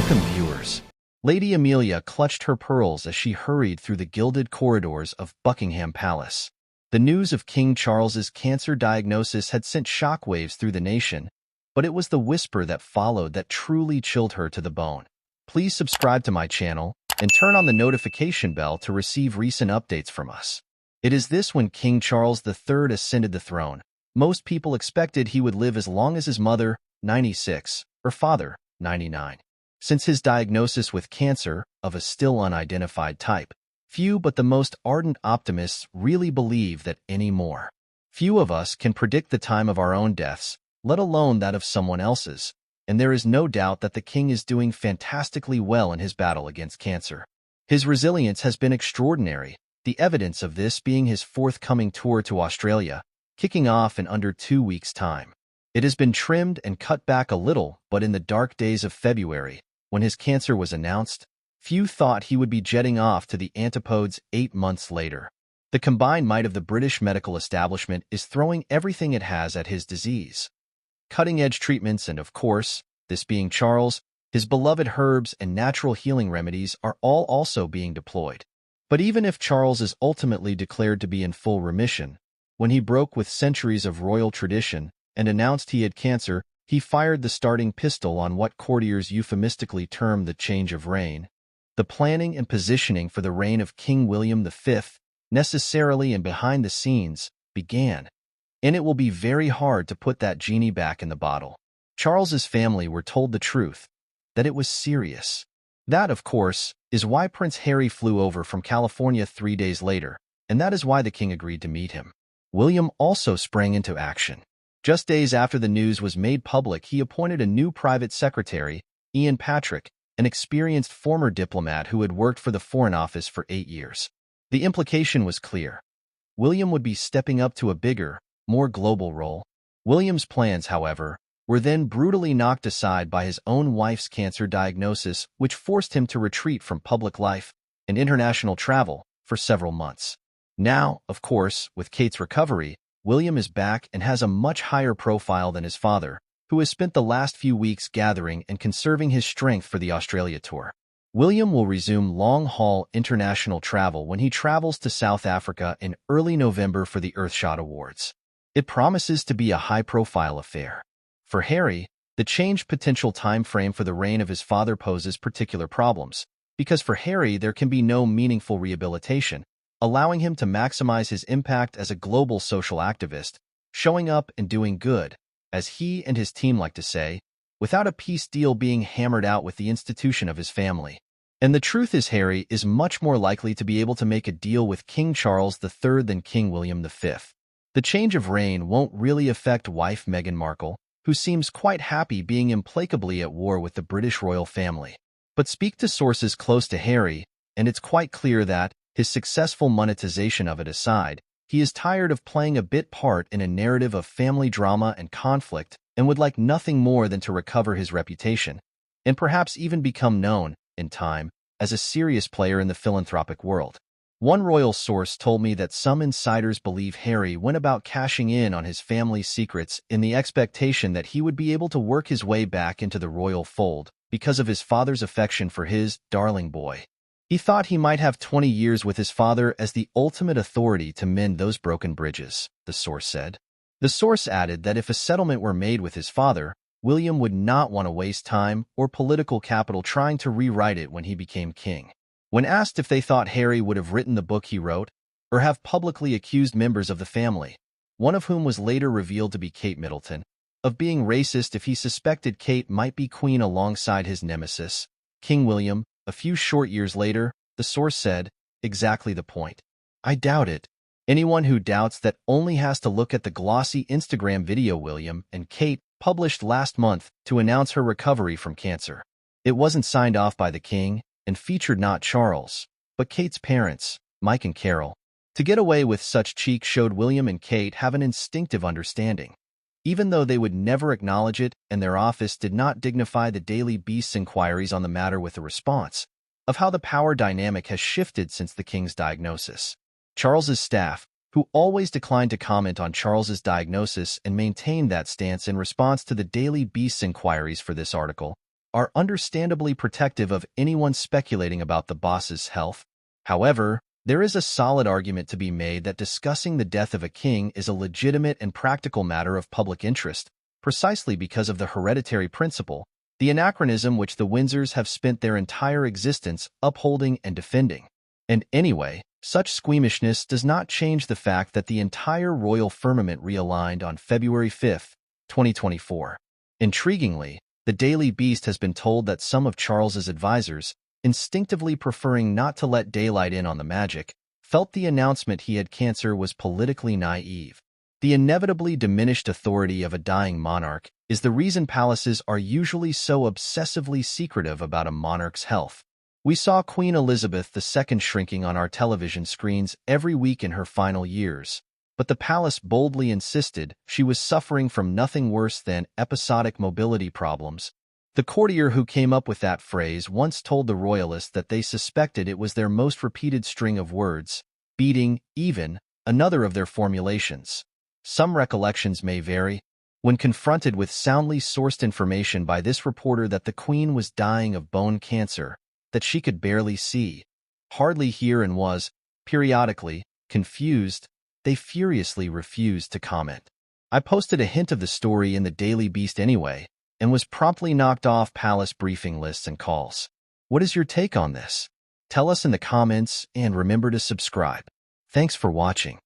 Welcome, viewers. Lady Amelia clutched her pearls as she hurried through the gilded corridors of Buckingham Palace. The news of King Charles's cancer diagnosis had sent shockwaves through the nation, but it was the whisper that followed that truly chilled her to the bone. Please subscribe to my channel and turn on the notification bell to receive recent updates from us. It is this: when King Charles III ascended the throne, most people expected he would live as long as his mother, 96, or father, 99. Since his diagnosis with cancer, of a still unidentified type, few but the most ardent optimists really believe that anymore. Few of us can predict the time of our own deaths, let alone that of someone else's, and there is no doubt that the king is doing fantastically well in his battle against cancer. His resilience has been extraordinary, the evidence of this being his forthcoming tour to Australia, kicking off in under 2 weeks' time. It has been trimmed and cut back a little, but in the dark days of February, when his cancer was announced, few thought he would be jetting off to the antipodes 8 months later. The combined might of the British medical establishment is throwing everything it has at his disease. Cutting-edge treatments and, of course, this being Charles, his beloved herbs and natural healing remedies are all also being deployed. But even if Charles is ultimately declared to be in full remission, when he broke with centuries of royal tradition and announced he had cancer, he fired the starting pistol on what courtiers euphemistically term the change of reign. The planning and positioning for the reign of King William V, necessarily and behind the scenes, began. And it will be very hard to put that genie back in the bottle. Charles's family were told the truth, that it was serious. That, of course, is why Prince Harry flew over from California 3 days later, and that is why the king agreed to meet him. William also sprang into action. Just days after the news was made public, he appointed a new private secretary, Ian Patrick, an experienced former diplomat who had worked for the Foreign Office for 8 years. The implication was clear. William would be stepping up to a bigger, more global role. William's plans, however, were then brutally knocked aside by his own wife's cancer diagnosis, which forced him to retreat from public life and international travel for several months. Now, of course, with Kate's recovery, William is back and has a much higher profile than his father, who has spent the last few weeks gathering and conserving his strength for the Australia tour. William will resume long-haul international travel when he travels to South Africa in early November for the Earthshot Awards. It promises to be a high-profile affair. For Harry, the changed potential time frame for the reign of his father poses particular problems, because for Harry there can be no meaningful rehabilitation, allowing him to maximize his impact as a global social activist, showing up and doing good, as he and his team like to say, without a peace deal being hammered out with the institution of his family. And the truth is, Harry is much more likely to be able to make a deal with King Charles III than King William V. The change of reign won't really affect wife Meghan Markle, who seems quite happy being implacably at war with the British royal family. But speak to sources close to Harry, and it's quite clear that, his successful monetization of it aside, he is tired of playing a bit part in a narrative of family drama and conflict and would like nothing more than to recover his reputation, and perhaps even become known, in time, as a serious player in the philanthropic world. One royal source told me that some insiders believe Harry went about cashing in on his family's secrets in the expectation that he would be able to work his way back into the royal fold because of his father's affection for his darling boy. He thought he might have 20 years with his father as the ultimate authority to mend those broken bridges, the source said. The source added that if a settlement were made with his father, William would not want to waste time or political capital trying to rewrite it when he became king. When asked if they thought Harry would have written the book he wrote, or have publicly accused members of the family, one of whom was later revealed to be Kate Middleton, of being racist if he suspected Kate might be queen alongside his nemesis, King William, a few short years later, the source said, exactly the point. I doubt it. Anyone who doubts that only has to look at the glossy Instagram video William and Kate published last month to announce her recovery from cancer. It wasn't signed off by the king and featured not Charles, but Kate's parents, Mike and Carol. To get away with such cheek showed William and Kate have an instinctive understanding. Even though they would never acknowledge it and their office did not dignify the Daily Beast's inquiries on the matter with a response of how the power dynamic has shifted since the king's diagnosis. Charles's staff, who always declined to comment on Charles's diagnosis and maintained that stance in response to the Daily Beast's inquiries for this article, are understandably protective of anyone speculating about the boss's health. However, there is a solid argument to be made that discussing the death of a king is a legitimate and practical matter of public interest, precisely because of the hereditary principle, the anachronism which the Windsors have spent their entire existence upholding and defending. And anyway, such squeamishness does not change the fact that the entire royal firmament realigned on February 5, 2024. Intriguingly, the Daily Beast has been told that some of Charles's advisors, instinctively preferring not to let daylight in on the magic, felt the announcement he had cancer was politically naive. The inevitably diminished authority of a dying monarch is the reason palaces are usually so obsessively secretive about a monarch's health. We saw Queen Elizabeth II shrinking on our television screens every week in her final years, but the palace boldly insisted she was suffering from nothing worse than episodic mobility problems. The courtier who came up with that phrase once told the royalists that they suspected it was their most repeated string of words, beating, even, another of their formulations. Some recollections may vary. When confronted with soundly sourced information by this reporter that the Queen was dying of bone cancer, that she could barely see, hardly hear and was, periodically, confused, they furiously refused to comment. I posted a hint of the story in the Daily Beast anyway, and was promptly knocked off palace briefing lists and calls. What is your take on this? Tell us in the comments and remember to subscribe. Thanks for watching.